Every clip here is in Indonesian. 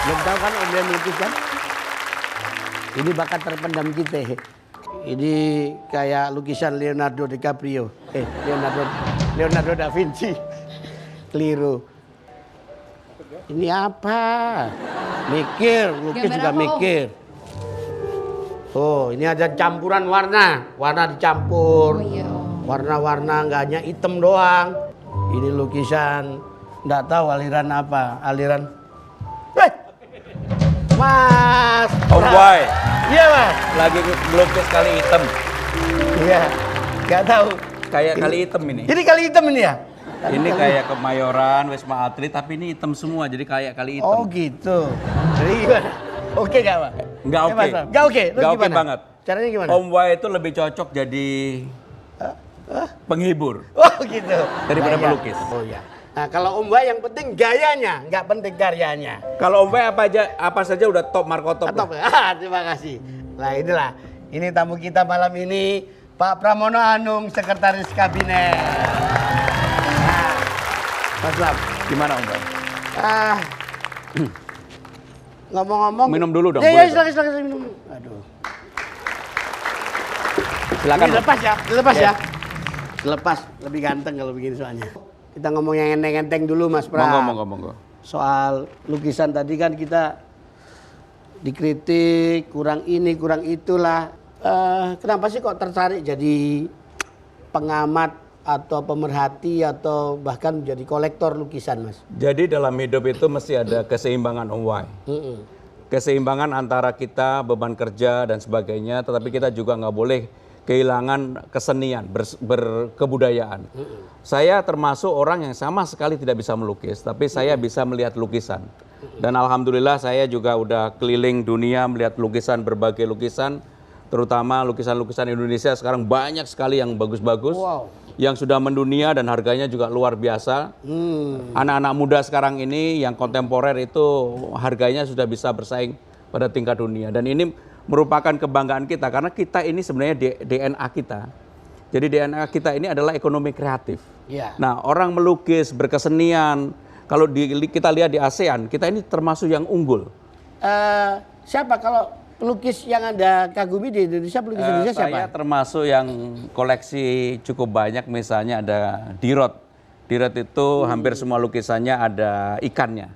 Belum tahu kan Om yang melukis kan? Ini bakat terpendam kita. Ini kayak lukisan Leonardo DiCaprio. Leonardo da Vinci. Keliru. Ini apa? Mikir, lukis Gambar juga apa, Om? mikir. Oh, ini ada campuran warna. Warna dicampur. Oh iya, Om. Warna-warna nggak hanya hitam doang. Ini lukisan, nggak tahu aliran apa. Aliran. Mas. Om Boy, Iya Mas. lagi melukis kali hitam. Iya. Nggak tahu. Kayak kali hitam ini. Ini kali hitam ini ya? Ini kayak Kemayoran, Wisma Atlet, tapi ini hitam semua, jadi kayak kali hitam. Oh gitu. Jadi gimana? Oke nggak Pak? Nggak oke. Nggak oke. Lu Nggak oke gimana? banget. Caranya gimana? Om Boy itu lebih cocok jadi penghibur Oh gitu. daripada Nah, iya. pelukis. Oh iya. Nah kalau Om Boy yang penting gayanya, nggak penting karyanya. Kalau Om Boy apa saja udah top Marco top. Top. Terima kasih. Nah inilah, ini tamu kita malam ini Pak Pramono Anung, Sekretaris Kabinet. Nah, Mas Lam, Gimana Om Boy? ngomong-ngomong. Minum dulu dong, Ya, boleh silakan minum. Aduh. Silakan. Ini Om. lepas ya, dilepas ya. Dilepas, lebih ganteng kalau begini soalnya. Kita ngomong yang enteng-enteng dulu Mas Pra. Monggo. Soal lukisan tadi kan kita dikritik, kurang ini, kurang itulah. Kenapa sih kok tertarik jadi pengamat atau pemerhati atau bahkan jadi kolektor lukisan Mas? Jadi dalam hidup itu mesti ada keseimbangan Om Boy. Keseimbangan antara kita, beban kerja dan sebagainya, tetapi kita juga nggak boleh kehilangan kesenian, berkebudayaan. Saya termasuk orang yang sama sekali tidak bisa melukis, tapi saya bisa melihat lukisan. Dan alhamdulillah saya juga udah keliling dunia melihat lukisan, berbagai lukisan, terutama lukisan-lukisan Indonesia sekarang banyak sekali yang bagus-bagus, yang sudah mendunia dan harganya juga luar biasa. Anak-anak muda sekarang ini yang kontemporer itu harganya sudah bisa bersaing pada tingkat dunia. Dan ini merupakan kebanggaan kita karena kita ini sebenarnya DNA kita. Jadi DNA kita ini adalah ekonomi kreatif. Iya. Nah, orang melukis, berkesenian, kalau kita lihat di ASEAN, kita ini termasuk yang unggul. Siapa kalau pelukis yang Anda kagumi di Indonesia, pelukis Indonesia siapa? Saya termasuk yang koleksi cukup banyak, misalnya ada Dirot. Dirot itu hampir semua lukisannya ada ikannya.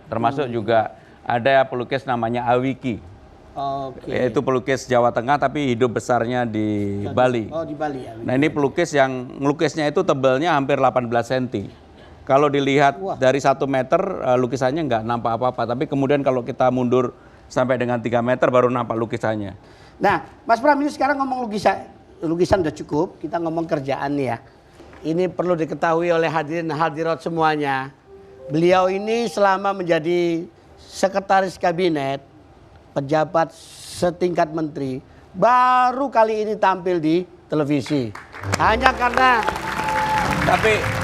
Termasuk juga ada pelukis namanya Awiki. Oke. Yaitu pelukis Jawa Tengah tapi hidup besarnya di Bali. Oh di Bali ya. Nah ini pelukis yang ngelukisnya itu tebalnya hampir 18 cm. Kalau dilihat dari 1 meter lukisannya nggak nampak apa-apa. Tapi kemudian kalau kita mundur sampai dengan 3 meter baru nampak lukisannya. Nah Mas Pram ini sekarang ngomong lukisan udah cukup. Kita ngomong kerjaan nih ya. Ini perlu diketahui oleh hadirin hadirat semuanya. Beliau ini selama menjadi sekretaris kabinet, pejabat setingkat menteri, baru kali ini tampil di televisi. Hanya karena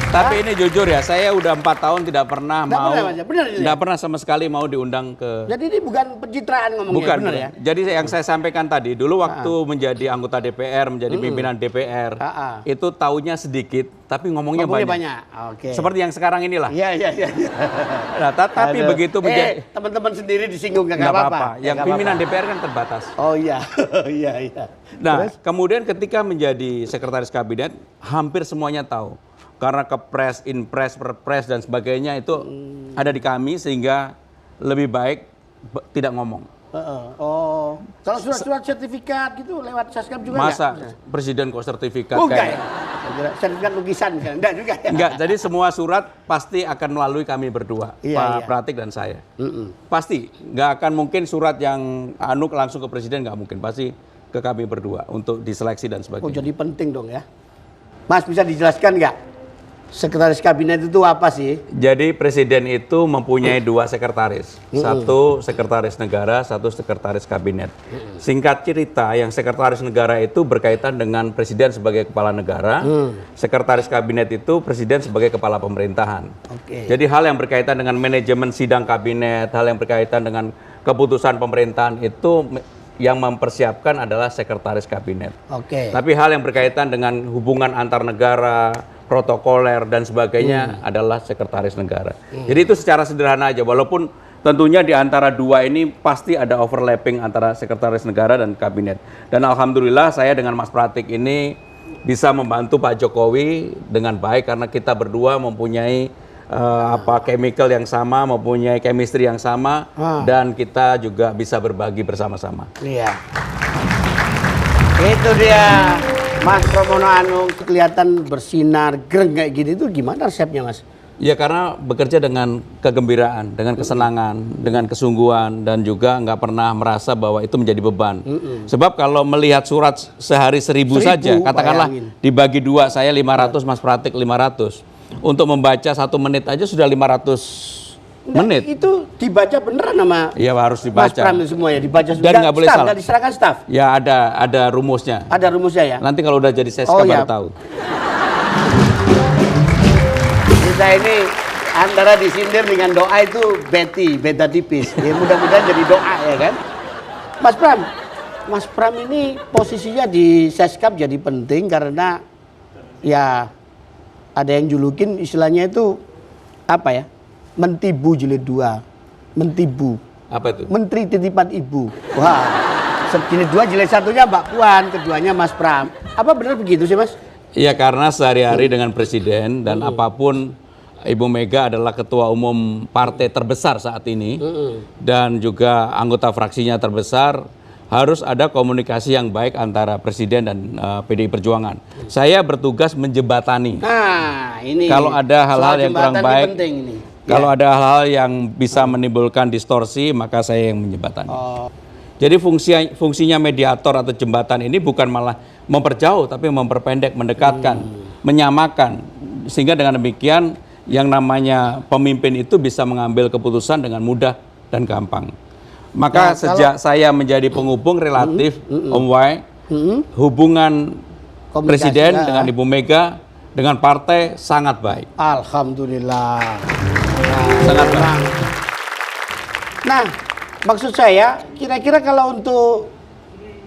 Tapi ini jujur ya, saya udah 4 tahun tidak pernah Benar, pernah sama sekali mau diundang ke. jadi ini bukan pencitraan ngomongnya, Bukan, benar bukan. ya? Jadi yang saya sampaikan tadi, dulu waktu menjadi anggota DPR, menjadi pimpinan DPR, itu taunya sedikit, tapi ngomongnya banyak. Oke. Seperti yang sekarang inilah. Iya. Nah, tapi begitu menjadi teman-teman sendiri disinggung nggak apa-apa. Yang pimpinan DPR kan terbatas. Oh iya, iya. Nah, kemudian ketika menjadi sekretaris kabinet, hampir semuanya tahu. Karena kepres, inpres, perpres dan sebagainya itu ada di kami sehingga lebih baik tidak ngomong. Oh, kalau surat-surat sertifikat gitu lewat Saskam juga Masa nggak? presiden kok sertifikat Bukan. kayak. Sertifikat lukisan misalnya. Enggak juga ya? Enggak, jadi semua surat pasti akan melalui kami berdua, Iya, Pak iya. Pratik dan saya. Pasti, nggak akan mungkin surat yang langsung ke presiden, nggak mungkin. Pasti ke kami berdua untuk diseleksi dan Oh sebagainya. jadi penting dong ya. Mas bisa dijelaskan nggak? Sekretaris kabinet itu apa sih? Jadi presiden itu mempunyai 2 sekretaris, 1 sekretaris negara, 1 sekretaris kabinet. Singkat cerita, yang sekretaris negara itu berkaitan dengan presiden sebagai kepala negara, sekretaris kabinet itu presiden sebagai kepala pemerintahan. Oke. Jadi hal yang berkaitan dengan manajemen sidang kabinet, hal yang berkaitan dengan keputusan pemerintahan itu yang mempersiapkan adalah sekretaris kabinet. Oke. Tapi hal yang berkaitan dengan hubungan antar negara, protokoler dan sebagainya adalah sekretaris negara. Jadi itu secara sederhana aja, walaupun tentunya di antara dua ini pasti ada overlapping antara sekretaris negara dan kabinet. Dan alhamdulillah saya dengan Mas Pratik ini bisa membantu Pak Jokowi dengan baik karena kita berdua mempunyai chemical yang sama, mempunyai chemistry yang sama, dan kita juga bisa berbagi bersama-sama. Iya. Itu dia Mas Pramono Anung, kelihatan bersinar, gereng kayak gini itu gimana resepnya Mas? Ya karena bekerja dengan kegembiraan, dengan kesenangan, dengan kesungguhan, dan juga nggak pernah merasa bahwa itu menjadi beban. Sebab kalau melihat surat sehari 1.000 saja, katakanlah bayangin. dibagi dua, saya 500, Mas Pratik 500. Untuk membaca 1 menit aja sudah 500 menit. Itu dibaca beneran sama Iya harus Mas dibaca. Pram semua ya, dibaca Dan nggak boleh salah. Nggak diserahkan staf. Ya ada rumusnya. Ada rumusnya ya. Nanti kalau udah jadi seska Oh, baru ya. tahu. Kita ini antara disindir dengan doa itu beta tipis. Ya mudah-mudahan jadi doa ya kan. Mas Pram ini posisinya di Seskap jadi penting karena ya ada yang julukin istilahnya itu apa ya? Mentibu jilid 2. Mentibu. Apa itu? Menteri titipan ibu. Wah. Jilid 2, jilid 1-nya Mbak Puan, keduanya Mas Pram. Apa benar begitu sih Mas? Iya karena sehari-hari dengan presiden dan apapun Ibu Mega adalah ketua umum partai terbesar saat ini dan juga anggota fraksinya terbesar, harus ada komunikasi yang baik antara presiden dan PDI Perjuangan. Saya bertugas menjembatani. Nah, ini Kalau ada hal-hal soal yang kurang jembatan ini baik, penting ini. kalau ada hal-hal yang bisa menimbulkan distorsi, maka saya yang menjembatani. Oh. Jadi fungsinya mediator atau jembatan ini bukan malah memperjauh, tapi memperpendek, mendekatkan, menyamakan. Sehingga dengan demikian yang namanya pemimpin itu bisa mengambil keputusan dengan mudah dan gampang. Maka sejak saya menjadi penghubung relatif, Om Wai, hubungan presiden dengan Ibu Mega, dengan partai sangat baik. Alhamdulillah. Sangat baik. Nah, maksud saya, kira-kira kalau untuk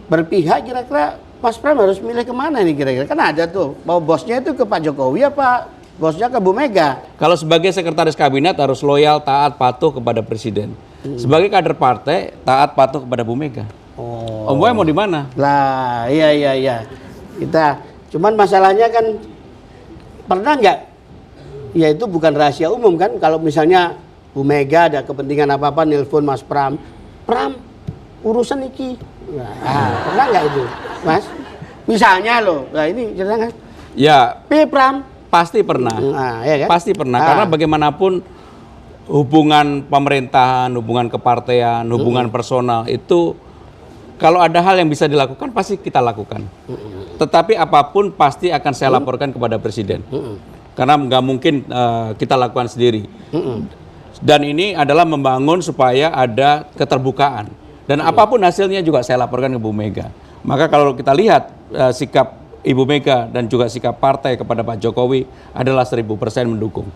berpihak, kira-kira Mas Pram harus milih kemana nih kira-kira? Kan ada tuh, mau bosnya itu ke Pak Jokowi apa bosnya ke Bu Mega? Kalau sebagai sekretaris kabinet harus loyal, taat, patuh kepada presiden. Sebagai kader partai, taat, patuh kepada Bu Mega. Oh. Om Boy mau di mana? Lah, iya. Cuman masalahnya kan pernah nggak? Ya itu bukan rahasia umum kan. Kalau misalnya Bu Mega ada kepentingan apa-apa, nelpon Mas Pram, urusan iki. Nah, pernah nggak itu, Mas? Misalnya loh, nah ini cerita kan? Ya, Pram. pasti pernah. Nah, ya kan? Pasti pernah. Karena bagaimanapun hubungan pemerintahan, hubungan kepartean, hubungan personal itu kalau ada hal yang bisa dilakukan pasti kita lakukan. Tetapi apapun pasti akan saya laporkan kepada presiden. Karena nggak mungkin kita lakukan sendiri. Dan ini adalah membangun supaya ada keterbukaan. Dan apapun hasilnya juga saya laporkan ke Bu Mega. Maka kalau kita lihat sikap Ibu Mega dan juga sikap partai kepada Pak Jokowi adalah 1000% mendukung.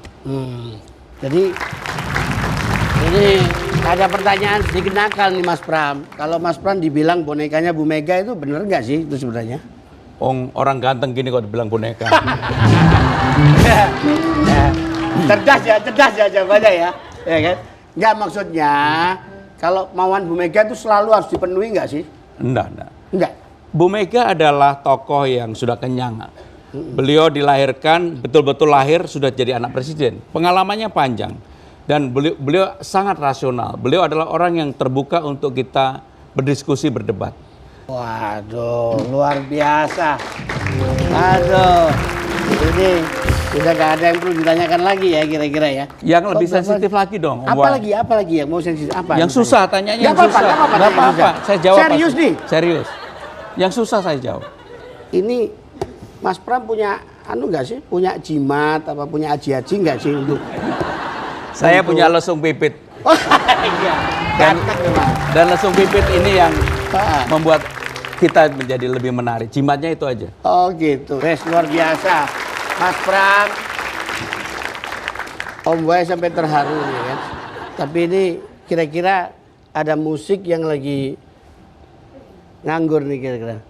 Jadi ini ada pertanyaan sedikit nakal nih Mas Pram. Kalau Mas Pram dibilang bonekanya Bu Mega itu bener nggak sih itu sebenarnya? Orang ganteng gini kok dibilang boneka. Cerdas ya jawabannya ya. Ya kan? Nggak maksudnya kalau mauan Bu Mega itu selalu harus dipenuhi nggak sih? Enggak. Bu Mega adalah tokoh yang sudah kenyang. Beliau dilahirkan, betul-betul lahir sudah jadi anak presiden. Pengalamannya panjang. Dan beliau sangat rasional. Beliau adalah orang yang terbuka untuk kita berdiskusi, berdebat. Waduh, luar biasa. Aduh, ini sudah gak ada yang perlu ditanyakan lagi ya kira-kira ya. Yang lebih sensitif lagi dong. Apa lagi yang mau sensitif? Apa? Yang susah, tanyanya yang susah. Gak apa-apa, saya jawab. Serius pasti. nih? Serius. Yang susah saya jawab. Ini Mas Pram punya nggak sih? Punya jimat apa punya aji-aji nggak sih untuk? Saya punya lesung pipit. Oh iya. Dan lesung pipit ini yang membuat kita menjadi lebih menarik. Jimatnya itu aja. Oh gitu. Luar biasa. Mas Pram. Om Boy sampai terharu ya kan. Tapi ini kira-kira ada musik yang lagi nganggur nih kira-kira.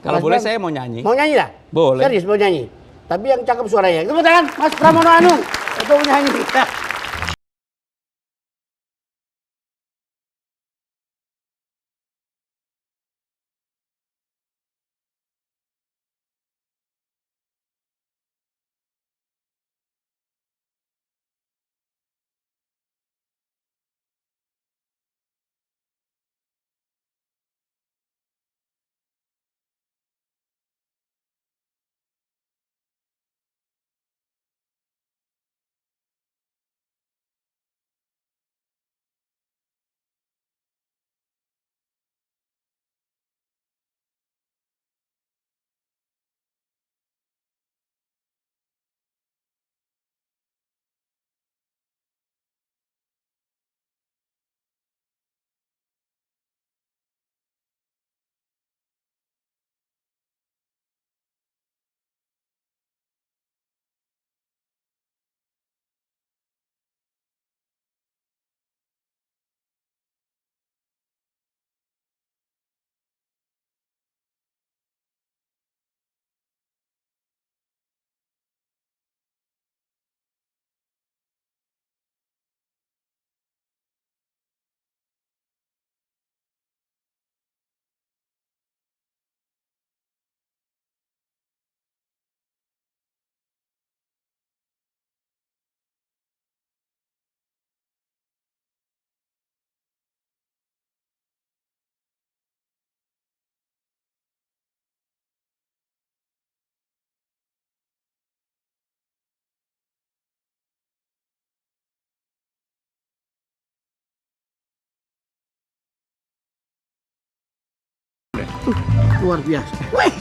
Kalau boleh saya mau nyanyi. Mau nyanyi lah? Boleh. Serius mau nyanyi. Tapi yang cakep suaranya. Tepuk tangan Mas Pramono Anung. Itu nyanyi. Luar biasa. Wih.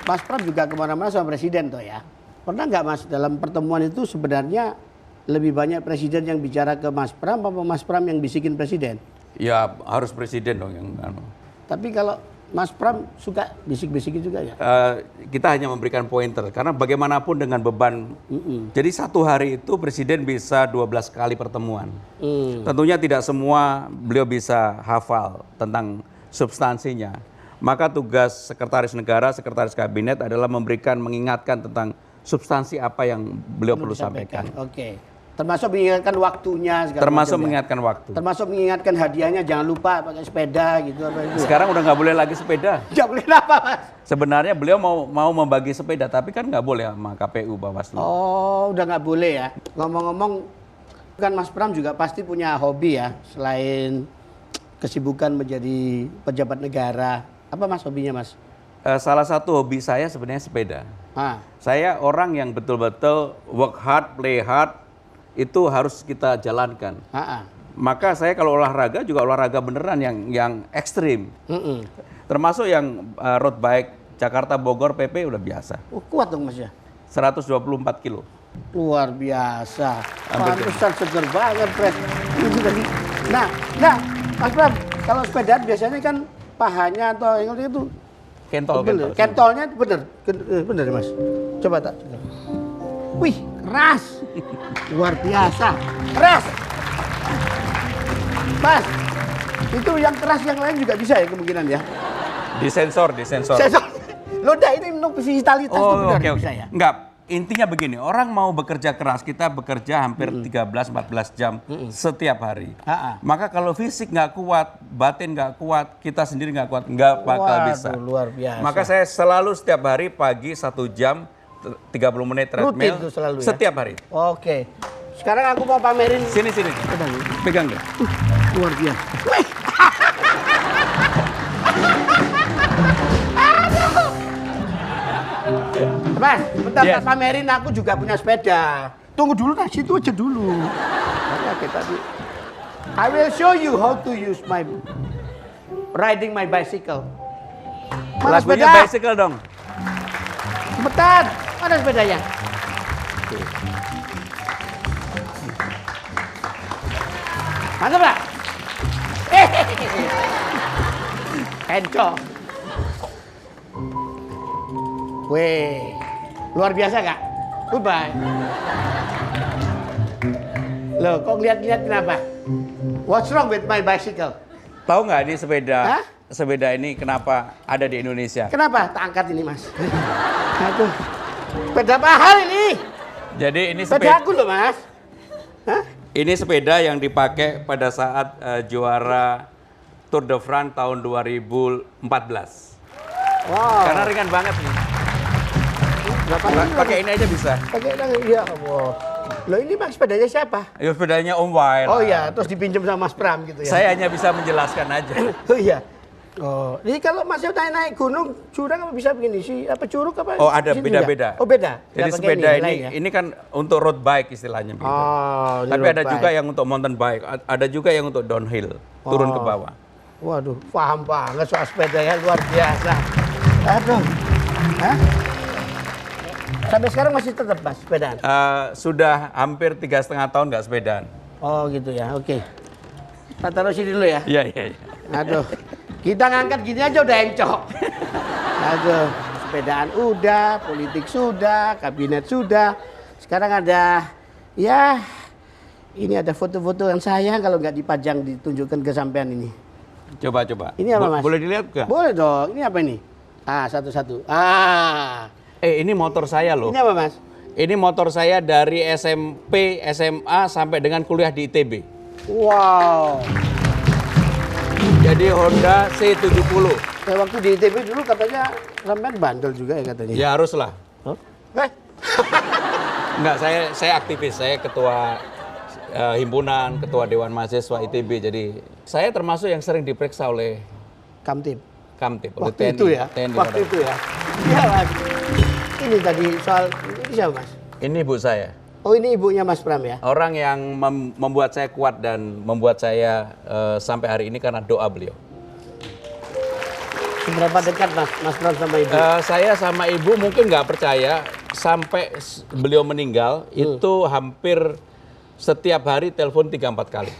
Mas Pram juga kemana-mana sama presiden toh ya. Pernah nggak Mas dalam pertemuan itu sebenarnya lebih banyak presiden yang bicara ke Mas Pram apa Mas Pram yang bisikin presiden? Ya harus presiden dong yang Tapi kalau Mas Pram suka bisik-bisikin juga ya? Kita hanya memberikan pointer karena bagaimanapun dengan beban. Jadi satu hari itu presiden bisa 12 kali pertemuan. Tentunya tidak semua beliau bisa hafal tentang substansinya. Maka tugas sekretaris negara, sekretaris kabinet adalah mengingatkan tentang substansi apa yang beliau perlu sampaikan. Oke. Termasuk mengingatkan waktunya segala termasuk macam, mengingatkan waktu. Termasuk mengingatkan hadiahnya jangan lupa pakai sepeda gitu apa itu. Sekarang udah nggak boleh lagi sepeda. Nggak boleh apa Mas? Sebenarnya beliau mau membagi sepeda tapi kan nggak boleh sama KPU Bawaslu. Oh, udah nggak boleh ya. Ngomong-ngomong kan Mas Pram juga pasti punya hobi ya selain kesibukan menjadi pejabat negara. Apa Mas hobinya Mas? Salah satu hobi saya sebenarnya sepeda. Saya orang yang betul-betul work hard, play hard, itu harus kita jalankan. Maka saya kalau olahraga juga olahraga beneran yang ekstrim. Termasuk yang road bike Jakarta Bogor PP udah biasa. Oh, kuat dong Mas ya? 124 kilo. Luar biasa. Pantesan seger banget, Fred. Nah, Mas Pram, kalau sepedaan biasanya kan pahanya atau yang itu kentolnya bener Mas. Coba tak. Wih, keras. Luar biasa. Keras. Mas, itu yang keras yang lain juga bisa ya kemungkinan ya? Disensor. Sensor. Loh, ini vitalitas itu benar bisa ya? Enggak. Intinya begini, orang mau bekerja keras, kita bekerja hampir 13-14 jam setiap hari. Maka kalau fisik nggak kuat, batin nggak kuat, kita sendiri nggak kuat, nggak bakal bisa. Luar biasa. Maka saya selalu setiap hari pagi 1 jam 30 menit treadmill. Rutin itu selalu ya? Setiap hari. Oke. Sekarang aku mau pamerin. Sini. Pegang deh. Luar biasa. Mas, bentar tak pamerin aku juga punya sepeda. Tunggu dulu nah, situ aja dulu. I will show you how to use riding my bicycle. Mana Lagunya sepeda? bicycle dong. Cepetan, mana sepedanya? Mantap lah. Encok. Weh, luar biasa kak? Goodbye. Loh, kok lihat-lihat kenapa? What's wrong with my bicycle? Tahu nggak ini sepeda? Hah? Sepeda ini kenapa ada di Indonesia? Kenapa tak angkat ini mas? Aduh, sepeda mahal ini. Jadi ini sepeda aku loh mas. Hah? Ini sepeda yang dipakai pada saat juara Tour de France tahun 2014. Wow. Karena ringan banget nih. Pakai ini aja bisa. Pakai ini, ya Allah. Loh ini bang sepedanya siapa? Ya sepedanya Om Wael. Oh iya, terus dipinjam sama Mas Pram gitu ya? Saya hanya bisa menjelaskan aja. Oh iya. Oh, ini kalau Mas naik gunung, curang apa bisa begini sih? Apa curug apa? Oh ada beda-beda. Oh beda. Jadi sepeda ini kan untuk road bike istilahnya. Gitu. Oh, tapi ada juga yang untuk mountain bike, ada juga yang untuk downhill, turun ke bawah. Waduh, paham banget soal sepeda ya, luar biasa. Aduh. Hah? Sampai sekarang masih tetap mas sepedaan? Sudah hampir 3,5 tahun nggak sepedaan. Oh gitu ya, oke. Kita taruh sini dulu ya? Iya. Aduh, kita ngangkat gini aja udah encok. Aduh, sepedaan udah, politik sudah, kabinet sudah. Sekarang ada, ya ini ada foto-foto yang sayang kalau nggak dipajang ditunjukkan ke sampean ini. Coba. Ini apa mas? Boleh dilihat nggak? Boleh dong, ini apa ini? Satu-satu. Ini motor saya loh. Ini apa mas? Ini motor saya dari SMP, SMA sampai dengan kuliah di ITB. Wow. Jadi Honda C70. Waktu di ITB dulu katanya sampean bandel juga ya katanya. Ya haruslah. Huh? Enggak, saya aktivis, saya ketua himpunan, ketua Dewan Mahasiswa ITB. Jadi saya termasuk yang sering diperiksa oleh Kamtib. oleh Waktu itu ya? Waktu itu ya? Iya Mas. Ini tadi soal, ini siapa Mas? Ini ibu saya. Oh ini ibunya Mas Pram ya? Orang yang membuat saya kuat dan membuat saya sampai hari ini karena doa beliau. Seberapa dekat Mas Pram sama ibu? Saya sama ibu mungkin nggak percaya sampai beliau meninggal itu hampir setiap hari telepon 3-4 kali.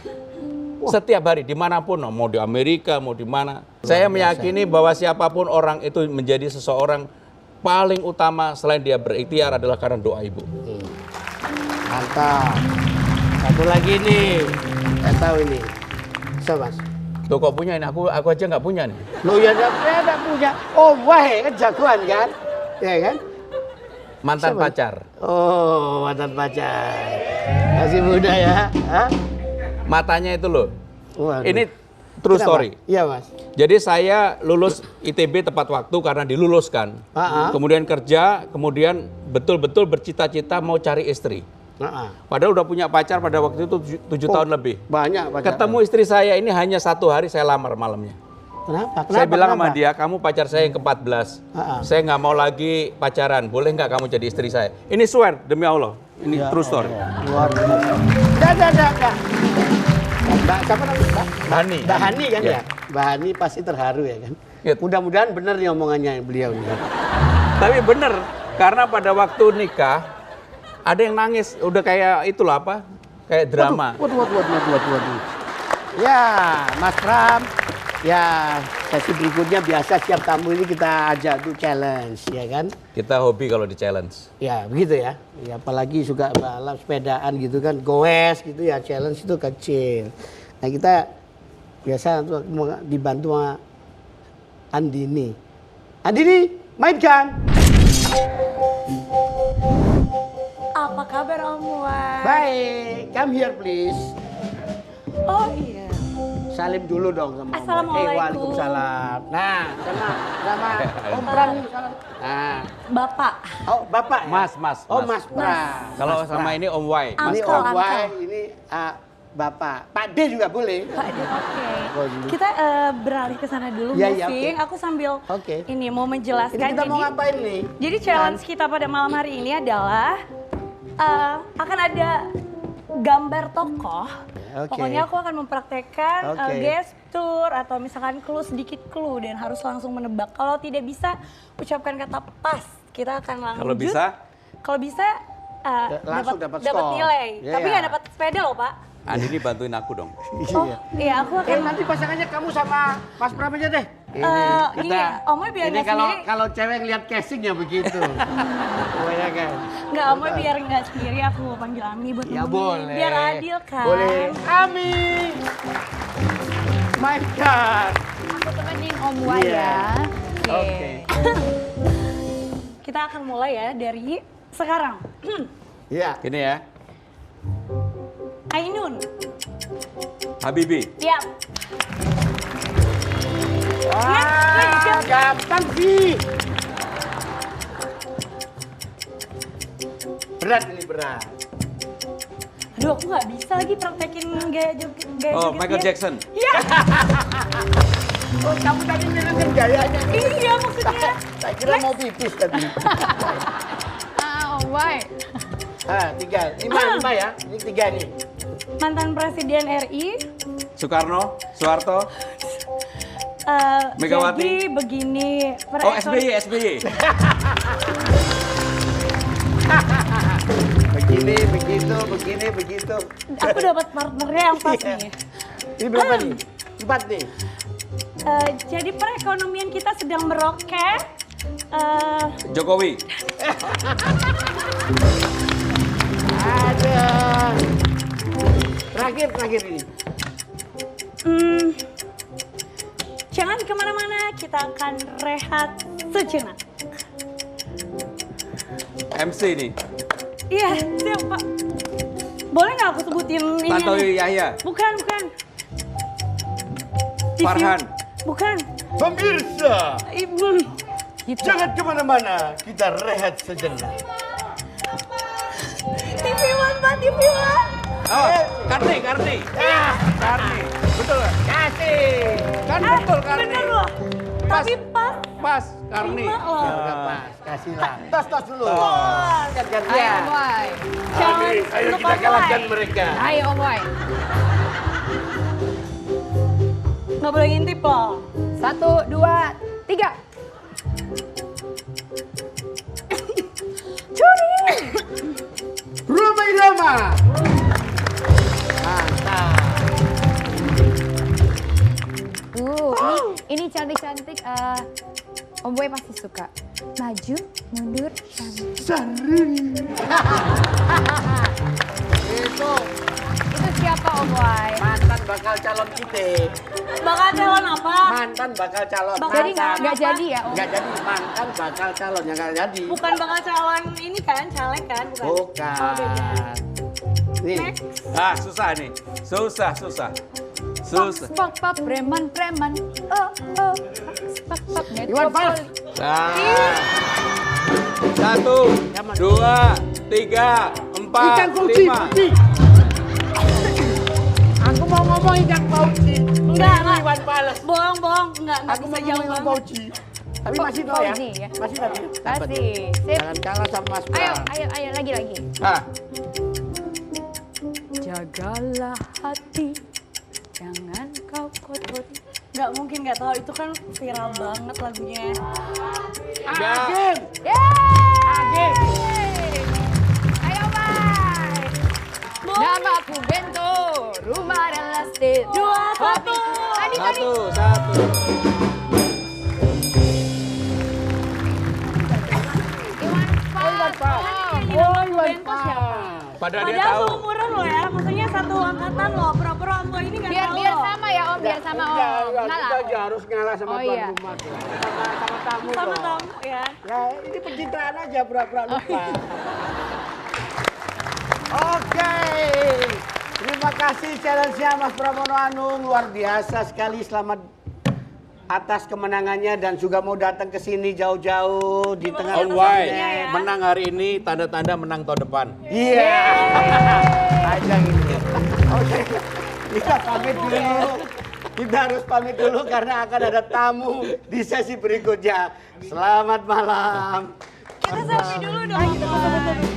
Setiap hari dimanapun, mau di Amerika, mau di mana. Saya meyakini bahwa siapapun orang itu menjadi seseorang paling utama selain dia berikhtiar adalah karena doa ibu. Mantap. Satu lagi nih, saya tahu ini. So Mas. Tuh kok punya ini, aku aja nggak punya nih. Lo ya enggak punya. Oh wah kan jagoan kan? Ya kan? Mantan Siapa? pacar. Oh mantan pacar. Masih muda ya? Hah? Matanya itu loh. Waduh. Ini true Kenapa? story. Iya Mas. Jadi saya lulus ITB tepat waktu karena diluluskan. Kemudian kerja, kemudian betul-betul bercita-cita mau cari istri. Padahal udah punya pacar pada waktu itu 7 tahun lebih. Banyak pacar. Ketemu istri saya ini hanya 1 hari saya lamar malamnya. Kenapa? Saya bilang sama dia, kamu pacar saya yang ke-14. Saya nggak mau lagi pacaran, boleh nggak kamu jadi istri saya? Ini swear, demi Allah. Ini true story. Luar biasa. Dah. Mbak, siapa namanya? Hani. Mbak Hani kan Ya. ya? Mbak Hani pasti terharu ya kan? Ya. Mudah-mudahan benar nih omongannya beliau nih. Tapi bener, karena pada waktu nikah, ada yang nangis, udah kayak itulah apa? Kayak drama. Waduh. Ya, Mas Pram. Ya, sesi berikutnya biasa setiap tamu ini kita ajak tuh challenge, ya kan? Kita hobi kalau di challenge. Ya, begitu ya. Ya, apalagi suka balap sepedaan gitu kan, goes gitu ya, challenge itu kecil. Nah, kita biasa untuk dibantu sama Andini. Andini, mainkan. Apa kabar Om Wan? Baik, come here please. Oh iya. Salim dulu dong sama Om. Assalamualaikum. Waalaikumsalam. Nah, sama Om Pram nih salam. Nah. Bapak. Oh, Bapak ya? Mas. Oh, Mas Pram. Kalau sama ini Om Wai. Ini Uncle, Om Wai, uncle. ini Bapak. Pak D juga boleh. Pak Edi, oke. Oh, dulu. Kita beralih ke sana dulu, Iya, iya, moving. oke. Aku sambil Oke. ini mau menjelaskan. Ini kita mau ngapain nih? Jadi challenge kita pada malam hari ini adalah akan ada gambar tokoh. Oke. Pokoknya aku akan mempraktekkan Oke. gestur atau misalkan clue, sedikit clue dan harus langsung menebak. Kalau tidak bisa ucapkan kata pas, kita akan lanjut. Kalau bisa Langsung dapat dapat skor. nilai. Iya, Tapi iya. nggak dapat sepeda loh Pak. Andini bantuin aku dong. Oh iya aku akan. Nanti pasangannya kamu sama Mas Pram aja deh. Ini Omnya biar ini nggak kalau sendiri. kalau cewek lihat casingnya begitu. Pokoknya kan. Nggak, Omnya biar nggak sendiri, aku mau panggil Ami buat Ya nemenin. boleh. Biar adil kan. Boleh. Ami. Mainkan. Aku temenin Om Wai Iya. ya. Oke. Kita akan mulai ya dari sekarang. Iya. Gini ya. Ainun. Habibi. Siap. Wah, gampang sih. Berat ini berat. Aduh, aku nggak bisa lagi praktekin gaya joget. Oh, Michael Jackson. Iya. Oh, kamu tadi mirip gayanya. Iya maksudnya. Saya kira mau pipis tadi. Om Wai. Tiga. Lima ya. Ini tiga nih. Mantan Presiden RI. Soekarno, Soeharto. Megawati. Jadi begini. Oh, SBY. Begini, begitu. Aku dapat partnernya yang pas nih. Ini berapa nih? 4 nih. Jadi perekonomian kita sedang meroket. Jokowi. Ada. Terakhir ini. Jangan kemana-mana, kita akan rehat sejenak. MC nih. Iya, siap Pak. Boleh nggak aku sebutin ini? Tantowi Yahya. Bukan. Farhan. Bukan. Pemirsa, Ibu. Gitu. jangan kemana-mana, kita rehat sejenak. TV One, Pak, TV One. Oh, Karni. Karni. Betul nggak? Kasih. Kan betul Karni. Bener loh. Tapi pas. Pas, Karni. Lima loh. Ya udah pas, kasihlah. Tos dulu. Tos. Gantian. Ayo Om Wai. Challenge Ayo untuk kita Om kalahkan Wai. mereka. Ayo Om Wai. Nggak boleh ngintip loh. 1, 2, 3. Curi. Roma Irama. Mantap. Ini cantik-cantik. Om Boy pasti suka. Maju, mundur, cantik. Itu Itu siapa Om Boy? mantan bakal calon kita. Bakal calon apa? Mantan bakal calon. Jadi Mantan. nggak jadi ya Om? Nggak jadi mantan bakal calon yang nggak jadi. Bukan bakal calon ini kan, caleg kan? Bukan. Bukan. Oh, beda. Nih. Next. Susah nih. Susah. Pop, pop, preman. Oh. Pop, pop, Iwan Fals. metropoli. Nah. 1, 2, 3, 4, Ikan fauci. 5. Aku mau ngomong ikan fauci. Enggak. Iwan Fals. Bohong. Enggak Aku bisa mau jauh ngomong ikan banget. fauci. Tapi masih tahu ya. Fauci ya. Masih tapi. Kasih. Sip. Jangan kalah sama Mas Ayo, Pram. lagi. Ah. Jagalah hati, jangan kau kotori. Nggak mungkin nggak tahu, itu kan viral banget lagunya. Agim. Yeay! Ayo, Mai. Nama aku Bento, rumah adalah state. 2, 1. Tadi. 1. Iwan Fals. Bento siapa? Padahal dia Padahal tahu. seumuran loh ya, maksudnya satu angkatan loh. Pura-pura Om Boy ini nggak Biar tahu biar loh. sama ya Om, biar sama Om. Enggak, Ngalah. kita aja harus ngalah sama Oh, tuan iya. rumah tuh. Sama tamu Sama dong. tamu ya. Ya, ini pencitraan aja pura-pura lupa. Oke. Terima kasih challenge-nya Mas Pramono Anung, luar biasa sekali. Selamat atas kemenangannya dan juga mau datang ke sini jauh-jauh di tengah Om Wai, ya. menang hari ini tanda-tanda menang tahun depan. Iya. Ajang ini. Oke. Kita pamit dulu. Kita harus pamit dulu karena akan ada tamu di sesi berikutnya. Selamat malam. Kita selfie dulu dong. Om Boy.